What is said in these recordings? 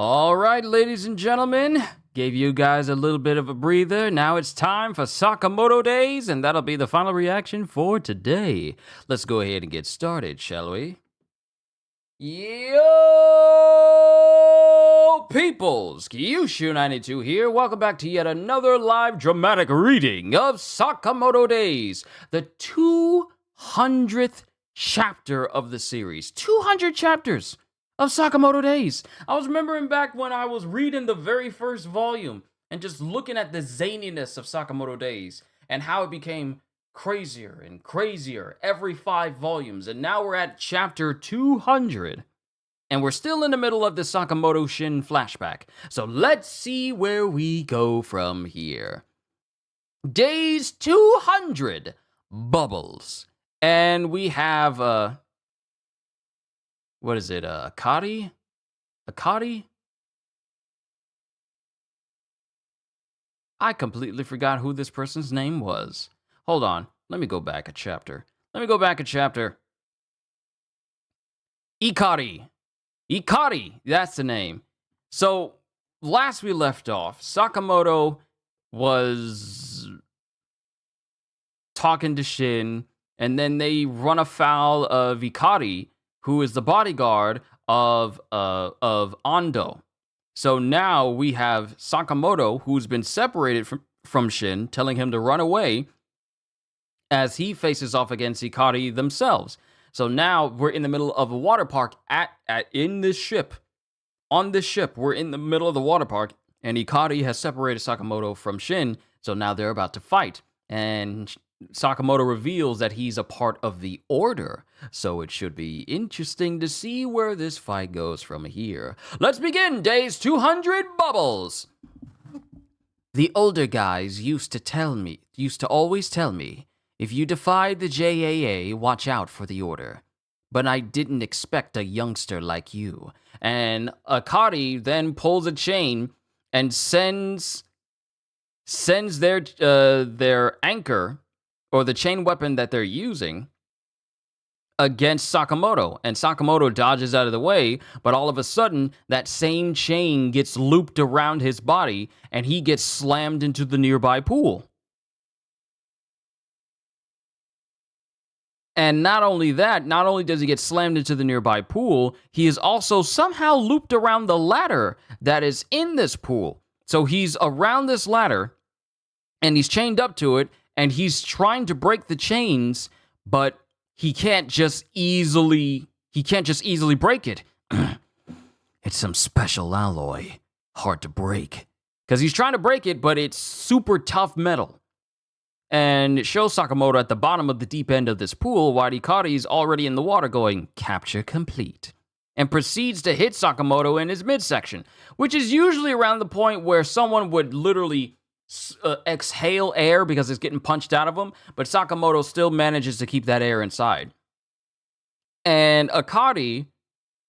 All right, ladies and gentlemen, gave you guys a little bit of a breather. Now it's time for Sakamoto Days, and that'll be the final reaction for today. Let's go ahead and get started, shall we? Yo, peoples! Qushu92 here. Welcome back to yet another live dramatic reading of Sakamoto Days, the 200th chapter of the series. 200 chapters of Sakamoto Days. I was remembering back when I was reading the very first volume and just looking at the zaniness of Sakamoto Days and how it became crazier and crazier every 5 volumes. And now we're at chapter 200. And we're still in the middle of the Sakamoto Shin flashback. So let's see where we go from here. Days 200, Bubbles. And we have, what is it, Akari? Akari? I completely forgot who this person's name was. Hold on, let me go back a chapter. Ikari. Ikari, that's the name. So, last we left off, Sakamoto was talking to Shin, and then they run afoul of Ikari, who is the bodyguard of Ando. So now we have Sakamoto, who's been separated from Shin, telling him to run away as he faces off against Ikari themselves. So now we're in the middle of a water park in this ship. On this ship, we're in the middle of the water park, and Ikari has separated Sakamoto from Shin, so now they're about to fight. And Sakamoto reveals that he's a part of the Order, so it should be interesting to see where this fight goes from here. Let's begin Days 200, Bubbles! The older guys used to always tell me, if you defied the JAA, watch out for the Order. But I didn't expect a youngster like you. And Akari then pulls a chain and sends their anchor, or the chain weapon that they're using, against Sakamoto. And Sakamoto dodges out of the way, but all of a sudden, that same chain gets looped around his body, and he gets slammed into the nearby pool. And not only does he get slammed into the nearby pool, he is also somehow looped around the ladder that is in this pool. So he's around this ladder, and he's chained up to it, and he's trying to break the chains, but he can't just easily break it. It's some special alloy, hard to break. Because he's trying to break it, but it's super tough metal. And it shows Sakamoto at the bottom of the deep end of this pool, while Ikari's already in the water going, capture complete. And proceeds to hit Sakamoto in his midsection, which is usually around the point where someone would literally exhale air because it's getting punched out of them, but Sakamoto still manages to keep that air inside. And Akari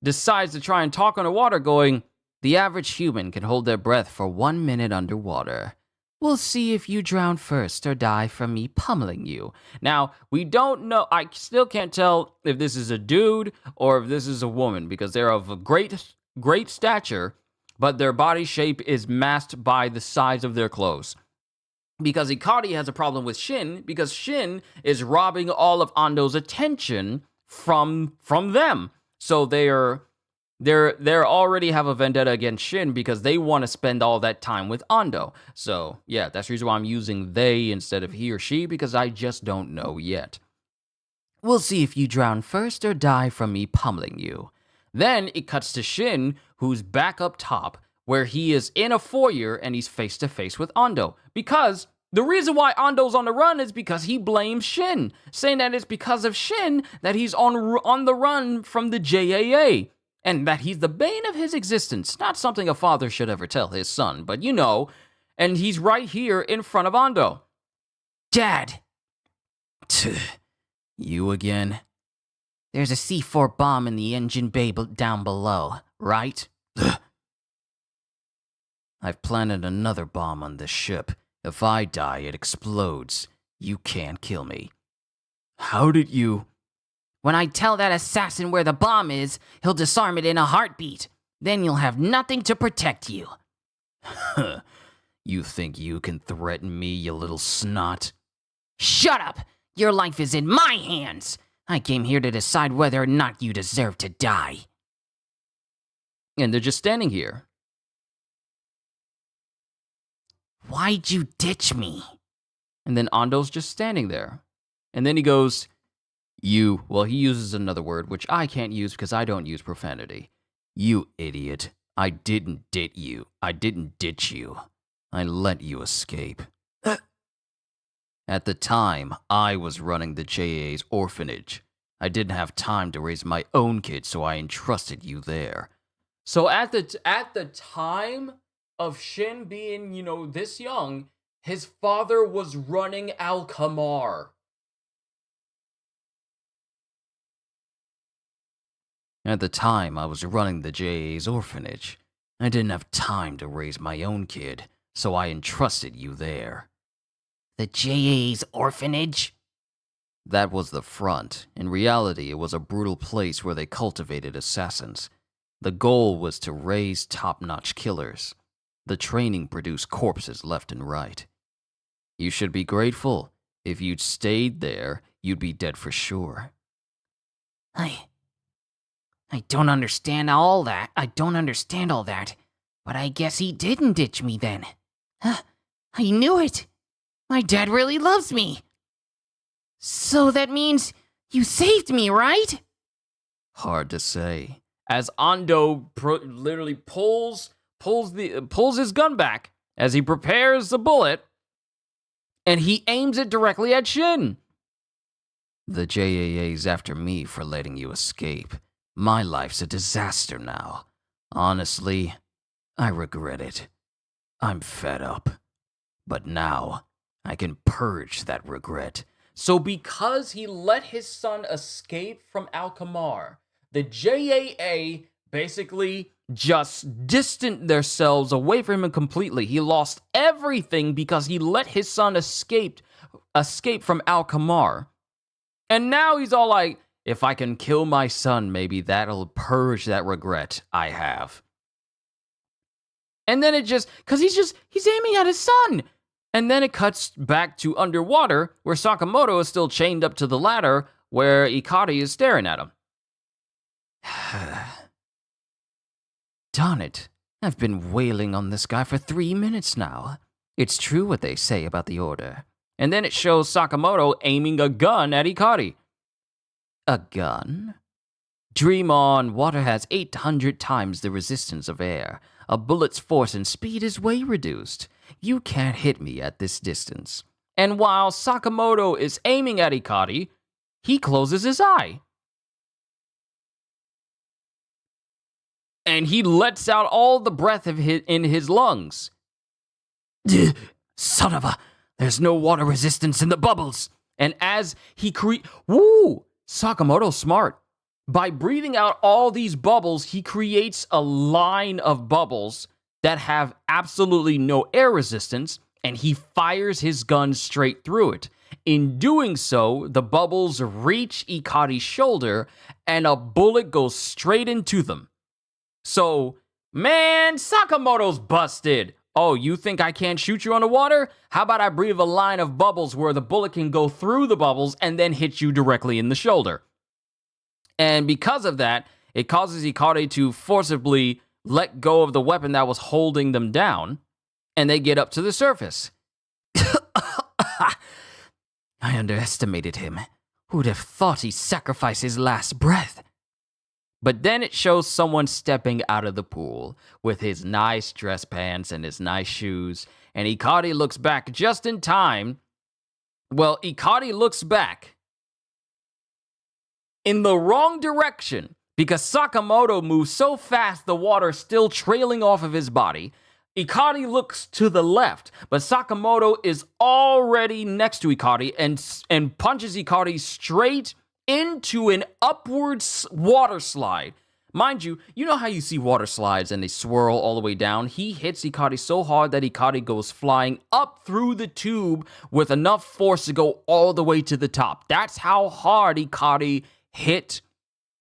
decides to try and talk underwater, going, the average human can hold their breath for 1 minute underwater. We'll see if you drown first or die from me pummeling you. Now, we don't know, I still can't tell if this is a dude or if this is a woman, because they're of a great stature, but their body shape is masked by the size of their clothes. Because Ikari has a problem with Shin, because Shin is robbing all of Ando's attention from them. So they already have a vendetta against Shin because they want to spend all that time with Ando. So, yeah, that's the reason why I'm using they instead of he or she, because I just don't know yet. We'll see if you drown first or die from me pummeling you. Then it cuts to Shin, who's back up top, where he is in a foyer and he's face to face with Ando. Because the reason why Ando's on the run is because he blames Shin, saying that it's because of Shin that he's on the run from the JAA, and that he's the bane of his existence. Not something a father should ever tell his son, but you know, and he's right here in front of Ando. Dad! You again? There's a C4 bomb in the engine bay down below, right? I've planted another bomb on this ship. If I die, it explodes. You can't kill me. How did you... When I tell that assassin where the bomb is, he'll disarm it in a heartbeat. Then you'll have nothing to protect you. You think you can threaten me, you little snot? Shut up! Your life is in my hands! I came here to decide whether or not you deserve to die. And they're just standing here. Why'd you ditch me? And then Ando's just standing there. And then he goes, you, well, he uses another word, which I can't use because I don't use profanity. You idiot. I didn't ditch you. I didn't ditch you. I let you escape. At the time, I was running the JA's orphanage. I didn't have time to raise my own kids, so I entrusted you there. So at the time of Shin being, this young, his father was running Alkamar. At the time, I was running the JA's orphanage. I didn't have time to raise my own kid, so I entrusted you there. The JA's orphanage? That was the front. In reality, it was a brutal place where they cultivated assassins. The goal was to raise top-notch killers. The training produced corpses left and right. You should be grateful. If you'd stayed there, you'd be dead for sure. I don't understand all that. But I guess he didn't ditch me then. I knew it. My dad really loves me. So that means you saved me, right? Hard to say. As Ando literally pulls his gun back as he prepares the bullet, and he aims it directly at Shin. The JAA's after me for letting you escape. My life's a disaster now. Honestly, I regret it. I'm fed up. But now, I can purge that regret. So because he let his son escape from Alkamar, the JAA basically just distanced themselves away from him completely. He lost everything because he let his son escape from Alkamar. And now he's all like, if I can kill my son, maybe that'll purge that regret I have. And then because he's aiming at his son. And then it cuts back to underwater, where Sakamoto is still chained up to the ladder, where Ikari is staring at him. Darn it, I've been wailing on this guy for 3 minutes now. It's true what they say about the Order. And then it shows Sakamoto aiming a gun at Ikari. A gun? Dream on, water has 800 times the resistance of air. A bullet's force and speed is way reduced. You can't hit me at this distance. And while Sakamoto is aiming at Ikari, he closes his eye. And he lets out all the breath in his lungs. Son of a... There's no water resistance in the bubbles. And as he Sakamoto's smart. By breathing out all these bubbles, he creates a line of bubbles that have absolutely no air resistance, and he fires his gun straight through it. In doing so, the bubbles reach Ikari's shoulder, and a bullet goes straight into them. So, man, Sakamoto's busted. Oh, you think I can't shoot you underwater? How about I breathe a line of bubbles where the bullet can go through the bubbles and then hit you directly in the shoulder? And because of that, it causes Ikari to forcibly let go of the weapon that was holding them down, and they get up to the surface. I underestimated him. Who'd have thought he'd sacrifice his last breath? But then it shows someone stepping out of the pool with his nice dress pants and his nice shoes, and Ikari looks back just in time. Well, Ikari looks back in the wrong direction because Sakamoto moves so fast the water's still trailing off of his body. Ikari looks to the left, but Sakamoto is already next to Ikari and punches Ikari straight into an upward water slide. Mind you, you know how you see water slides and they swirl all the way down? He hits Ikari so hard that Ikari goes flying up through the tube with enough force to go all the way to the top. That's how hard Ikari hit.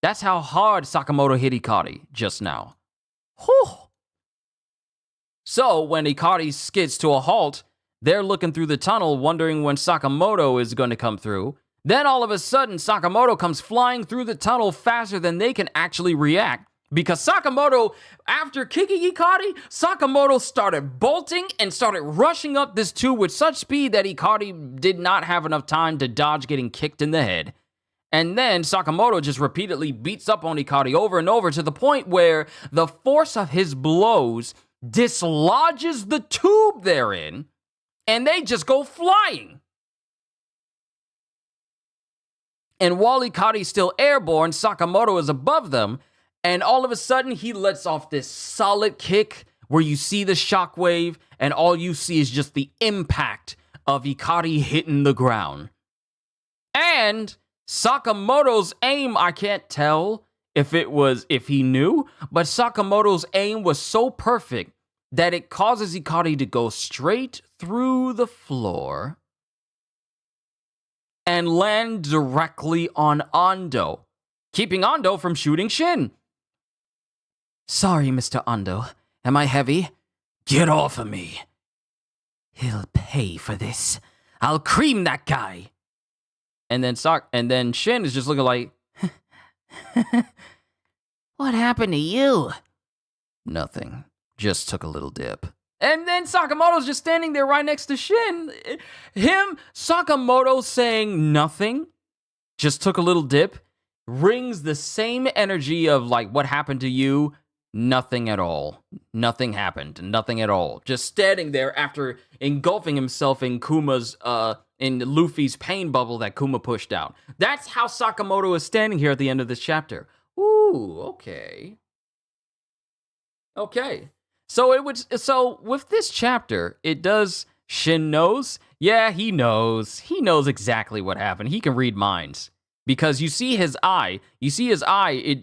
That's how hard Sakamoto hit Ikari just now. Whew. So when Ikari skids to a halt, they're looking through the tunnel, wondering when Sakamoto is going to come through. Then all of a sudden, Sakamoto comes flying through the tunnel faster than they can actually react. Because Sakamoto, after kicking Ikari, Sakamoto started bolting and started rushing up this tube with such speed that Ikari did not have enough time to dodge getting kicked in the head. And then Sakamoto just repeatedly beats up on Ikari over and over to the point where the force of his blows dislodges the tube they're in, and they just go flying. And while Ikari's still airborne, Sakamoto is above them, and all of a sudden he lets off this solid kick where you see the shockwave, and all you see is just the impact of Ikari hitting the ground. And Sakamoto's aim, I can't tell if he knew, but Sakamoto's aim was so perfect that it causes Ikari to go straight through the floor and land directly on Ando, keeping Ando from shooting Shin. Sorry, Mr. Ando. Am I heavy? Get off of me. He'll pay for this. I'll cream that guy. And then Shin is just looking like, What happened to you? Nothing. Just took a little dip. And then Sakamoto's just standing there right next to Shin. Sakamoto saying nothing, just took a little dip, rings the same energy of like, what happened to you? Nothing at all. Nothing happened. Nothing at all. Just standing there after engulfing himself in in Luffy's pain bubble that Kuma pushed out. That's how Sakamoto is standing here at the end of this chapter. Ooh, okay. Okay. So with this chapter, it does. Shin knows. Yeah, he knows. He knows exactly what happened. He can read minds. Because you see his eye,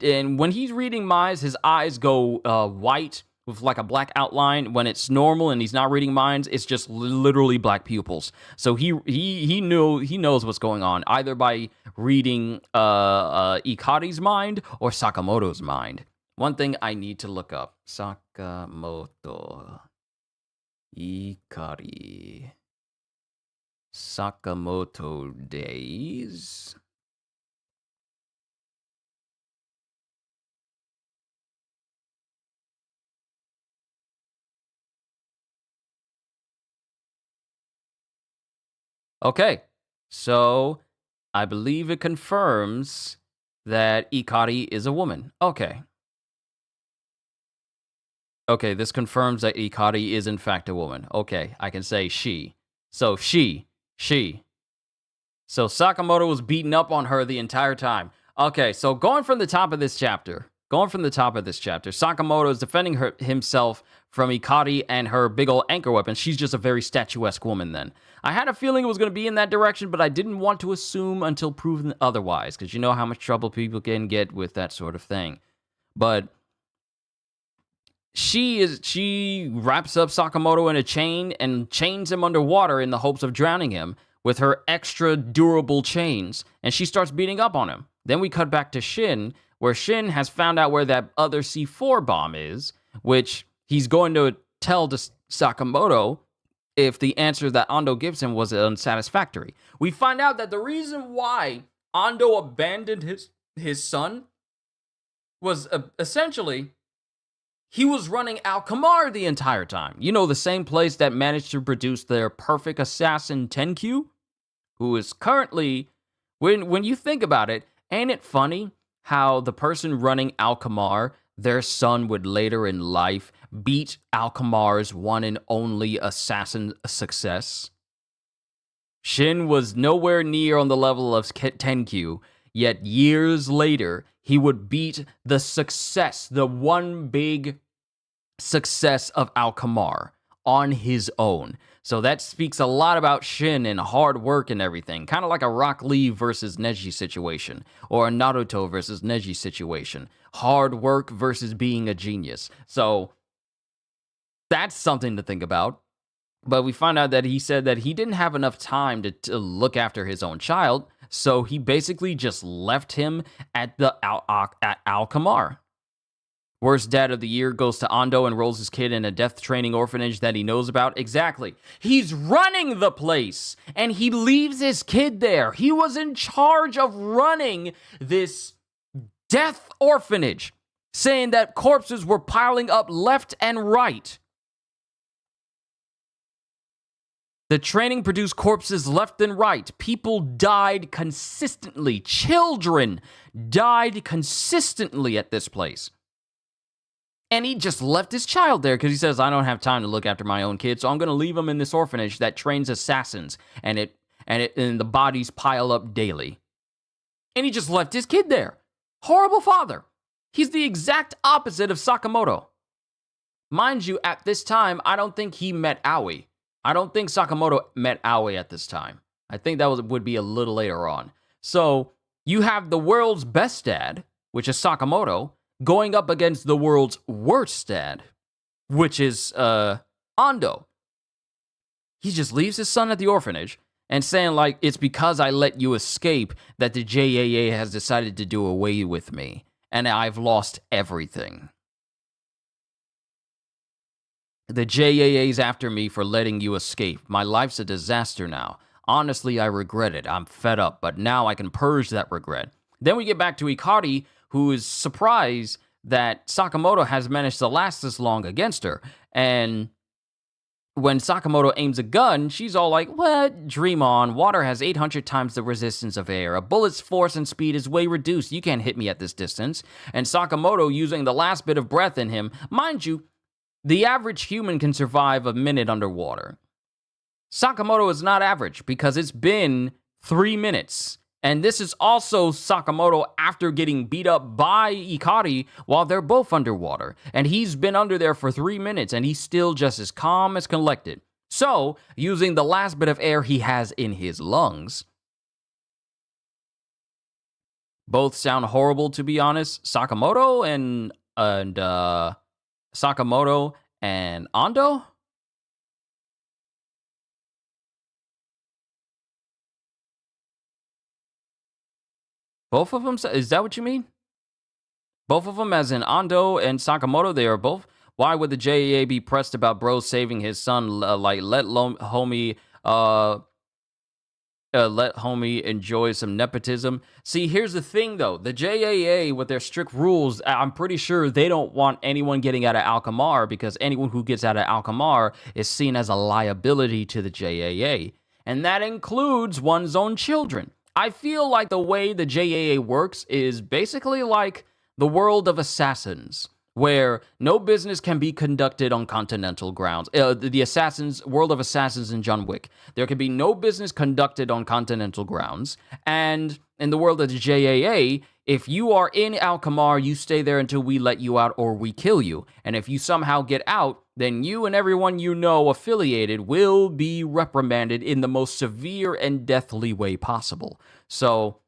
and when he's reading minds, his eyes go white with like a black outline. When it's normal and he's not reading minds, it's just literally black pupils. So he knows what's going on, either by reading Ikari's mind or Sakamoto's mind. One thing I need to look up: Sakamoto, Ikari, Sakamoto days. Okay, so I believe it confirms that Ikari is a woman. Okay, this confirms that Ikari is in fact a woman. Okay, I can say she. So she. So Sakamoto was beating up on her the entire time. Okay, so going from the top of this chapter, Sakamoto is defending himself from Ikari and her big old anchor weapon. She's just a very statuesque woman then. I had a feeling it was going to be in that direction, but I didn't want to assume until proven otherwise, because you know how much trouble people can get with that sort of thing. But she wraps up Sakamoto in a chain and chains him underwater in the hopes of drowning him with her extra durable chains, and she starts beating up on him. Then we cut back to Shin, where Shin has found out where that other C4 bomb is, which he's going to tell to Sakamoto if the answer that Ando gives him was unsatisfactory. We find out that the reason why Ando abandoned his son was essentially he was running Alkamar the entire time. You know, the same place that managed to produce their perfect assassin Tenkyu, who is currently, when you think about it, ain't it funny how the person running Alkamar, their son would later in life beat Alkamar's one and only assassin success? Shin was nowhere near on the level of Tenkyu, yet years later, he would beat the one big success of Alkamar on his own. So that speaks a lot about Shin and hard work and everything. Kind of like a Rock Lee versus Neji situation, or a Naruto versus Neji situation. Hard work versus being a genius. So that's something to think about. But we find out that he said that he didn't have enough time to look after his own child, so he basically just left him at Alkamar. Worst dad of the year goes to Ando, enrolls his kid in a death training orphanage that he knows about. Exactly. He's running the place, and he leaves his kid there. He was in charge of running this death orphanage, saying that corpses were piling up left and right. The training produced corpses left and right. People died consistently. Children died consistently at this place. And he just left his child there because he says, I don't have time to look after my own kid, so I'm going to leave him in this orphanage that trains assassins, and the bodies pile up daily. And he just left his kid there. Horrible father. He's the exact opposite of Sakamoto. Mind you, at this time, I don't think he met Aoi. I don't think Sakamoto met Aoi at this time. I think that would be a little later on. So you have the world's best dad, which is Sakamoto, going up against the world's worst dad, which is Ando. He just leaves his son at the orphanage and saying, like, it's because I let you escape that the JAA has decided to do away with me, and I've lost everything. The JAA's after me for letting you escape. My life's a disaster now. Honestly, I regret it. I'm fed up, but now I can purge that regret. Then we get back to Ikari, who is surprised that Sakamoto has managed to last this long against her. And when Sakamoto aims a gun, she's all like, what? Dream on. Water has 800 times the resistance of air. A bullet's force and speed is way reduced. You can't hit me at this distance. And Sakamoto, using the last bit of breath in him, mind you, the average human can survive a minute underwater. Sakamoto is not average because it's been 3 minutes. And this is also Sakamoto after getting beat up by Ikari while they're both underwater. And he's been under there for 3 minutes and he's still just as calm as collected. So, using the last bit of air he has in his lungs. Both sound horrible, to be honest. Sakamoto and Ando? Both of them? Is that what you mean? Both of them, as in Ando and Sakamoto, they are both? Why would the JAA be pressed about bro saving his son? Let homie enjoy some nepotism. See, here's the thing, though. The JAA, with their strict rules, I'm pretty sure they don't want anyone getting out of Alkmaar because anyone who gets out of Alkmaar is seen as a liability to the JAA. And that includes one's own children. I feel like the way the JAA works is basically like the world of assassins, where no business can be conducted on continental grounds. The world of assassins in John Wick. There can be no business conducted on continental grounds. And in the world of the JAA, if you are in Alkmaar, you stay there until we let you out or we kill you. And if you somehow get out, then you and everyone you know affiliated will be reprimanded in the most severe and deathly way possible. So,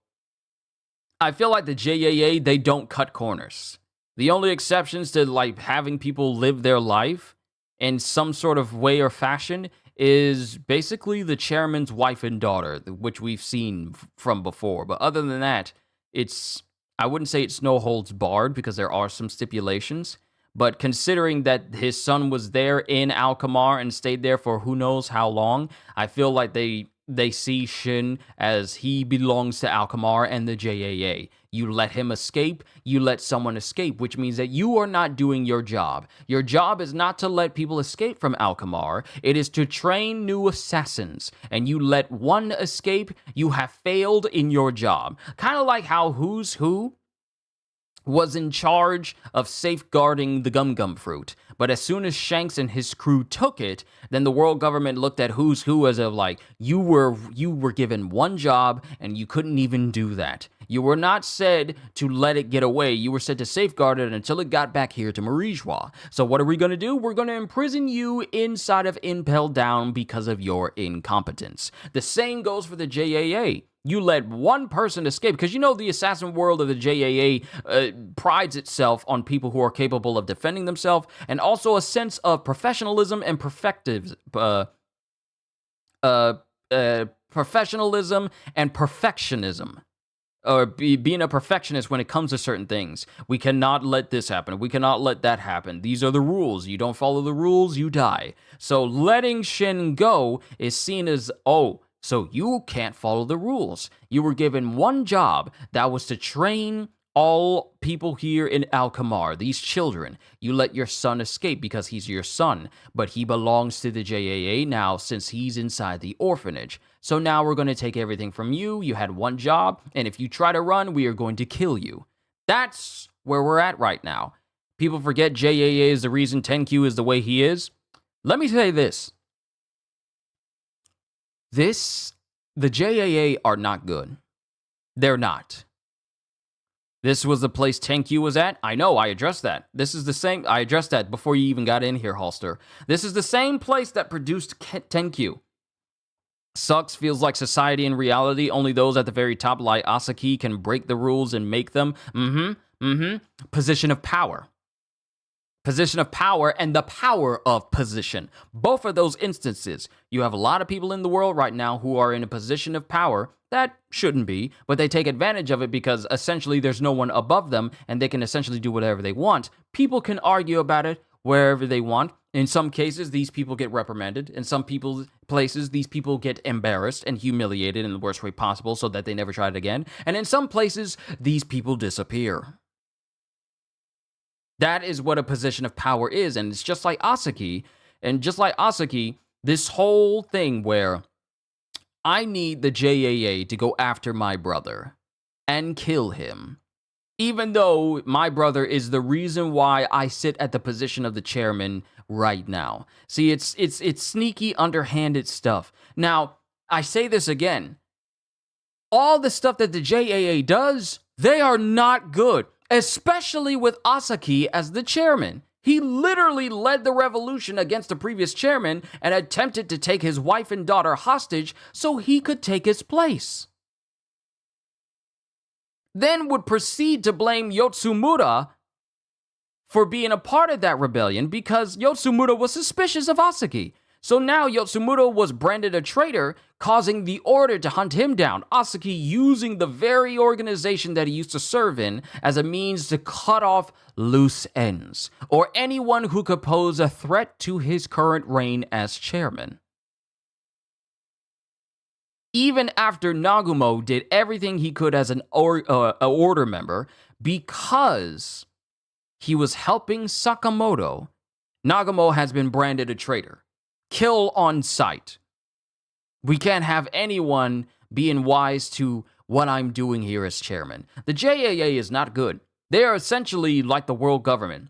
I feel like the JAA, they don't cut corners. The only exceptions to, like, having people live their life in some sort of way or fashion is basically the chairman's wife and daughter, which we've seen from before. But other than that, I wouldn't say it's no holds barred because there are some stipulations. But considering that his son was there in Alkmaar and stayed there for who knows how long, I feel like they see Shin as he belongs to Alkmaar and the JAA. You let him escape, you let someone escape, which means that you are not doing your job. Your job is not to let people escape from Alkmaar. It is to train new assassins. And you let one escape, you have failed in your job. Kind of like how Who's Who was in charge of safeguarding the Gum Gum fruit. But as soon as Shanks and his crew took it, then the world government looked at Who's Who as of like, you were given one job and you couldn't even do that. You were not said to let it get away. You were said to safeguard it until it got back here to Marijois. So what are we going to do? We're going to imprison you inside of Impel Down because of your incompetence. The same goes for the JAA. You let one person escape, because you know the assassin world of the JAA prides itself on people who are capable of defending themselves, and also a sense of professionalism and professionalism and perfectionism. or being a perfectionist when it comes to certain things. We cannot let this happen. We cannot let that happen. These are the rules. You don't follow the rules, you die. So letting Shin go is seen as, oh, so you can't follow the rules. You were given one job, that was to train all people here in Alkamar, these children. You let your son escape because he's your son, but he belongs to the JAA now since he's inside the orphanage. So now we're going to take everything from you. You had one job, and if you try to run, we are going to kill you. That's where we're at right now. People forget JAA is the reason Tenkyu is the way he is. Let me say this. The JAA are not good. They're not. This was the place Tenkyu was at? I know, I addressed that. This is the same, I addressed that before you even got in here, Halster. This is the same place that produced Tenkyu. Sucks, feels like society and reality, only those at the very top like Asaki can break the rules and make them. Position of power. Position of power and the power of position. Both of those instances. You have a lot of people in the world right now who are in a position of power that shouldn't be, but they take advantage of it because essentially there's no one above them and they can essentially do whatever they want. People can argue about it wherever they want. In some cases, these people get reprimanded. In some places, these people get embarrassed and humiliated in the worst way possible so that they never try it again. And in some places, these people disappear. That is what a position of power is, and it's just like Asaki. And just like Asaki, this whole thing where I need the JAA to go after my brother and kill him, even though my brother is the reason why I sit at the position of the chairman right now. See, it's sneaky, underhanded stuff. Now, I say this again. All the stuff that the JAA does, they are not good. Especially with Asaki as the chairman. He literally led the revolution against the previous chairman and attempted to take his wife and daughter hostage so he could take his place. Then would proceed to blame Yotsumura for being a part of that rebellion because Yotsumura was suspicious of Asaki. So now Yotsumura was branded a traitor, causing the order to hunt him down. Asaki using the very organization that he used to serve in as a means to cut off loose ends, or anyone who could pose a threat to his current reign as chairman. Even after Nagumo did everything he could as an order member, because he was helping Sakamoto, Nagumo has been branded a traitor. Kill on sight. We can't have anyone being wise to what I'm doing here as chairman. The JAA is not good. They are essentially like the world government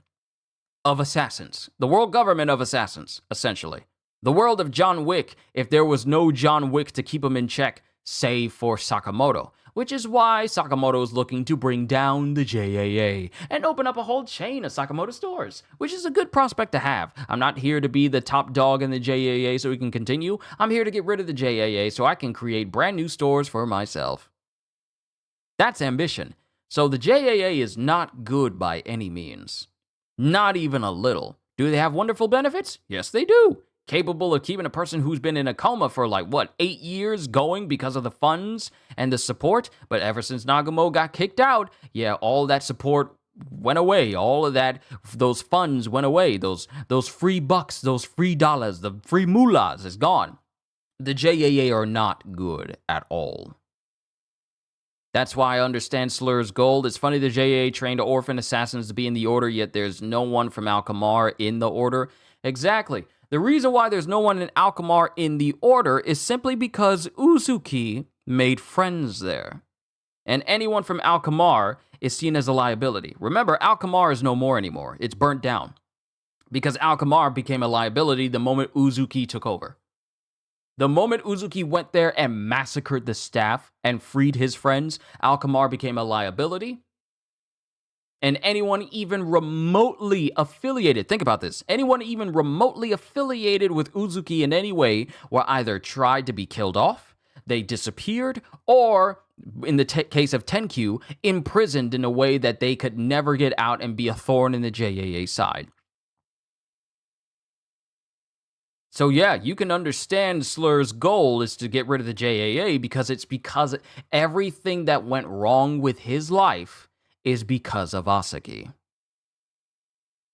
of assassins. The world government of assassins, essentially. The world of John Wick, if there was no John Wick to keep him in check, save for Sakamoto. Which is why Sakamoto is looking to bring down the JAA and open up a whole chain of Sakamoto stores, which is a good prospect to have. I'm not here to be the top dog in the JAA so we can continue. I'm here to get rid of the JAA so I can create brand new stores for myself. That's ambition. So the JAA is not good by any means. Not even a little. Do they have wonderful benefits? Yes, they do. Capable of keeping a person who's been in a coma for 8 years going because of the funds and the support. But ever since Nagumo got kicked out, yeah, all that support went away. All of that, those funds went away. Those free bucks, those free dollars, the free mullahs is gone. The JAA are not good at all. That's why I understand Slur's gold. It's funny the JAA trained orphan assassins to be in the order, yet there's no one from Alkamar in the order. Exactly. The reason why there's no one in Alkamar in the order is simply because Uzuki made friends there. And anyone from Alkamar is seen as a liability. Remember, Alkamar is no more anymore. It's burnt down. Because Alkamar became a liability the moment Uzuki took over. The moment Uzuki went there and massacred the staff and freed his friends, Alkamar became a liability. And anyone even remotely affiliated, think about this, anyone even remotely affiliated with Uzuki in any way were either tried to be killed off, they disappeared, or, in the case of Tenkyu, imprisoned in a way that they could never get out and be a thorn in the JAA side. So yeah, you can understand Slur's goal is to get rid of the JAA because everything that went wrong with his life is because of Asaki.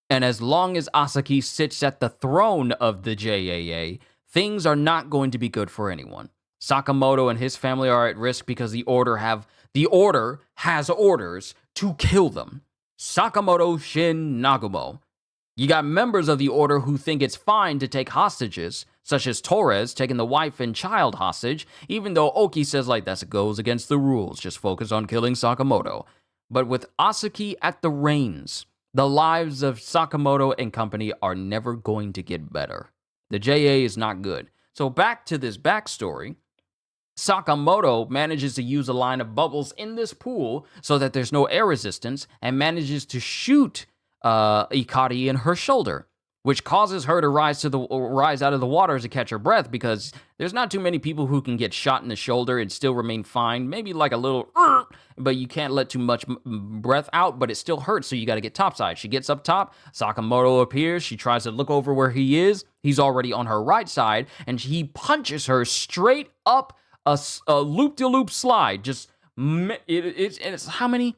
And as long as Asaki sits at the throne of the JAA, things are not going to be good for anyone. Sakamoto and his family are at risk because the order has orders to kill them. Sakamoto, Shin, Nagumo. You got members of the order who think it's fine to take hostages, such as Torres taking the wife and child hostage, even though Oki says that goes against the rules, just focus on killing Sakamoto. But with Asaki at the reins, the lives of Sakamoto and company are never going to get better. The JA is not good. So back to this backstory. Sakamoto manages to use a line of bubbles in this pool so that there's no air resistance and manages to shoot Ikari in her shoulder, which causes her to rise out of the water to catch her breath because there's not too many people who can get shot in the shoulder and still remain fine. Maybe like a little, but you can't let too much breath out, but it still hurts, so you got to get topside. She gets up top, Sakamoto appears, she tries to look over where he is. He's already on her right side, and he punches her straight up a loop-de-loop slide. Just, it's how many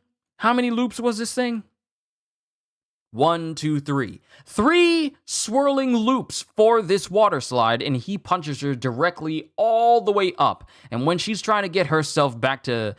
loops was this thing? 1, 2, 3. 3 swirling loops for this water slide, and he punches her directly all the way up. And when she's trying to get herself back on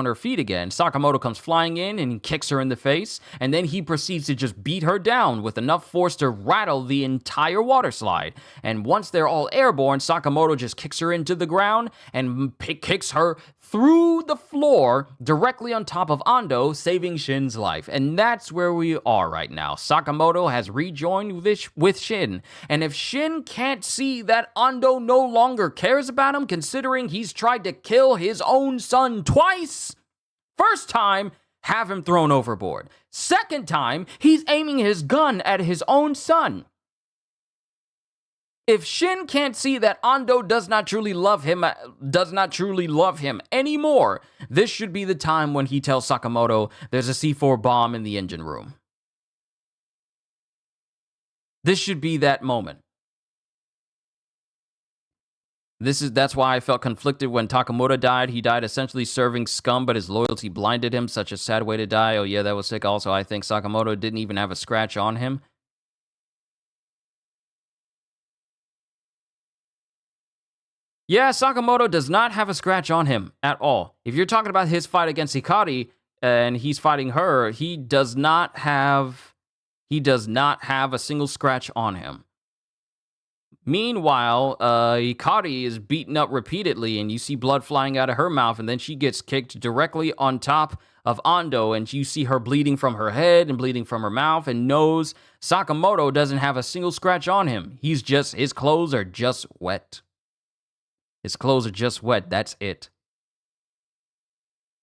her feet again, Sakamoto comes flying in and he kicks her in the face, and then he proceeds to just beat her down with enough force to rattle the entire water slide. And once they're all airborne, Sakamoto just kicks her into the ground and kicks her through the floor directly on top of Ando, saving Shin's life. And that's where we are right now. Sakamoto has rejoined with Shin, and if Shin can't see that Ando no longer cares about him, considering he's tried to kill his own son twice, first time, have him thrown overboard. Second time, he's aiming his gun at his own son. If Shin can't see that Ando does not truly love him anymore, this should be the time when he tells Sakamoto there's a C4 bomb in the engine room. This should be that moment. That's why I felt conflicted when Takamura died. He died essentially serving scum, but his loyalty blinded him. Such a sad way to die. Oh yeah, that was sick. Also, I think Sakamoto didn't even have a scratch on him. Yeah, Sakamoto does not have a scratch on him at all. If you're talking about his fight against Hikari and he's fighting her, he does not have a single scratch on him. Meanwhile, Hikari is beaten up repeatedly, and you see blood flying out of her mouth, and then she gets kicked directly on top of Ando, and you see her bleeding from her head and bleeding from her mouth and nose. Sakamoto doesn't have a single scratch on him. His clothes are just wet. His clothes are just wet. That's it.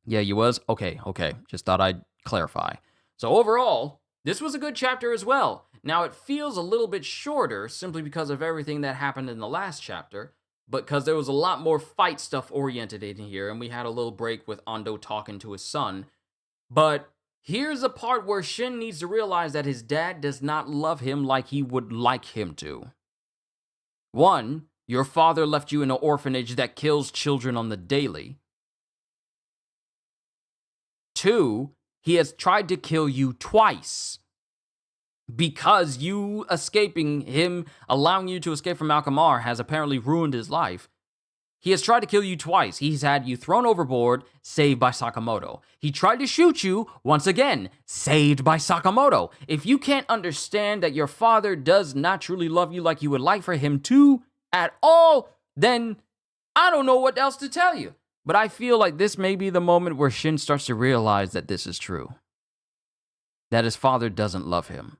Yeah, you was? Okay. Just thought I'd clarify. So overall, this was a good chapter as well. Now, it feels a little bit shorter simply because of everything that happened in the last chapter, but because there was a lot more fight stuff oriented in here, and we had a little break with Ando talking to his son. But here's a part where Shin needs to realize that his dad does not love him like he would like him to. 1, your father left you in an orphanage that kills children on the daily. 2, he has tried to kill you twice. Because you escaping him, allowing you to escape from Alkamar has apparently ruined his life. He has tried to kill you twice. He's had you thrown overboard, saved by Sakamoto. He tried to shoot you, once again, saved by Sakamoto. If you can't understand that your father does not truly love you like you would like for him to at all, then I don't know what else to tell you. But I feel like this may be the moment where Shin starts to realize that this is true. That his father doesn't love him.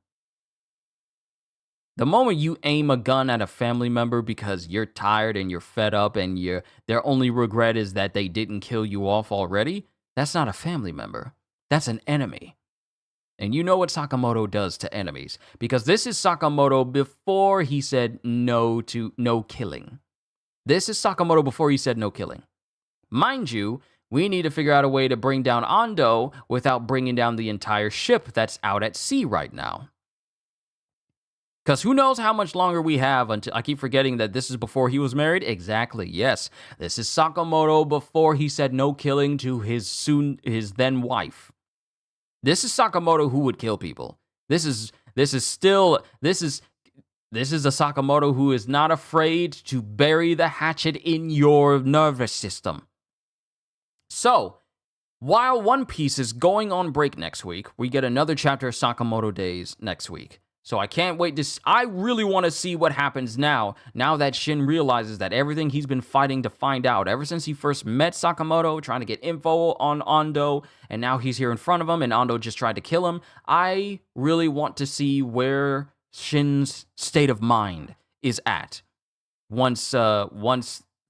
The moment you aim a gun at a family member because you're tired and you're fed up and their only regret is that they didn't kill you off already, that's not a family member. That's an enemy. And you know what Sakamoto does to enemies, because this is Sakamoto before he said no to no killing. This is Sakamoto before he said no killing. Mind you, we need to figure out a way to bring down Ando without bringing down the entire ship that's out at sea right now. Because who knows how much longer we have until... I keep forgetting that this is before he was married. Exactly, yes. This is Sakamoto before he said no killing to his then wife. This is Sakamoto who would kill people. This is a Sakamoto who is not afraid to bury the hatchet in your nervous system. So, while One Piece is going on break next week, we get another chapter of Sakamoto Days next week. So I can't wait to... I really want to see what happens now that Shin realizes that everything he's been fighting to find out, ever since he first met Sakamoto, trying to get info on Ando, and now he's here in front of him, and Ando just tried to kill him. I really want to see where Shin's state of mind is at once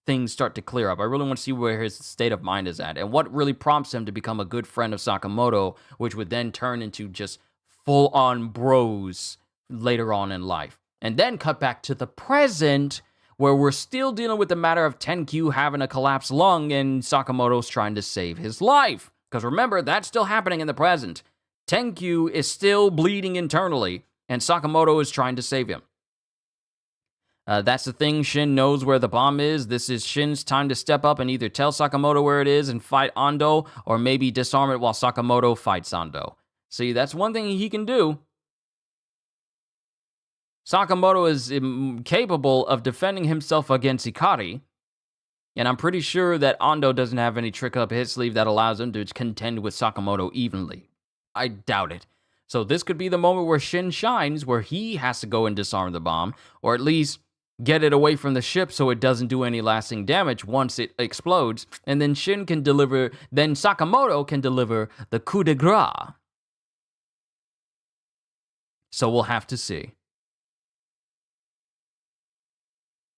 things start to clear up. I really want to see where his state of mind is at, and what really prompts him to become a good friend of Sakamoto, which would then turn into just full-on bros later on in life. And then cut back to the present, where we're still dealing with the matter of Tenkyu having a collapsed lung and Sakamoto's trying to save his life. Because remember, that's still happening in the present. Tenkyu is still bleeding internally, and Sakamoto is trying to save him. That's the thing. Shin knows where the bomb is. This is Shin's time to step up and either tell Sakamoto where it is and fight Ando, or maybe disarm it while Sakamoto fights Ando. See, that's one thing he can do. Sakamoto is capable of defending himself against Ikari, and I'm pretty sure that Ando doesn't have any trick up his sleeve that allows him to contend with Sakamoto evenly. I doubt it. So this could be the moment where Shin shines, where he has to go and disarm the bomb, or at least get it away from the ship so it doesn't do any lasting damage once it explodes, and then Sakamoto can deliver the coup de grace. So we'll have to see.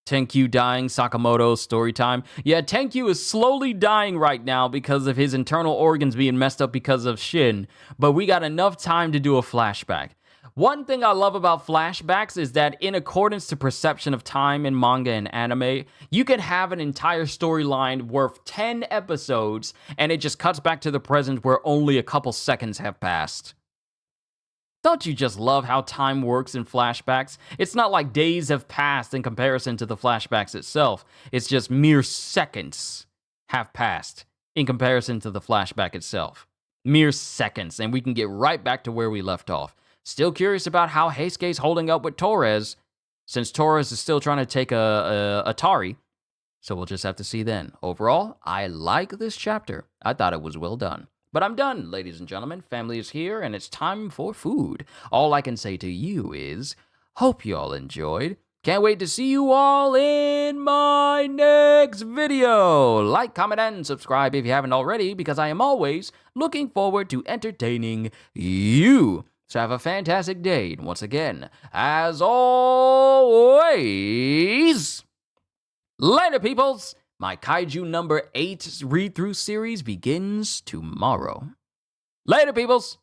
Tenkyu dying, Sakamoto, story time. Yeah, Tenkyu is slowly dying right now because of his internal organs being messed up because of Shin, but we got enough time to do a flashback. One thing I love about flashbacks is that in accordance to perception of time in manga and anime, you can have an entire storyline worth 10 episodes, and it just cuts back to the present where only a couple seconds have passed. Don't you just love how time works in flashbacks? It's not like days have passed in comparison to the flashbacks itself. It's just mere seconds have passed in comparison to the flashback itself. Mere seconds, and we can get right back to where we left off. Still curious about how Heisuke's holding up with Torres, since Torres is still trying to take Atari. So we'll just have to see then. Overall, I like this chapter. I thought it was well done. But I'm done, ladies and gentlemen. Family is here, and it's time for food. All I can say to you is, hope you all enjoyed. Can't wait to see you all in my next video. Like, comment, and subscribe if you haven't already, because I am always looking forward to entertaining you. So have a fantastic day. And once again, as always, later, peoples. My Kaiju number 8 read-through series begins tomorrow. Later, peoples!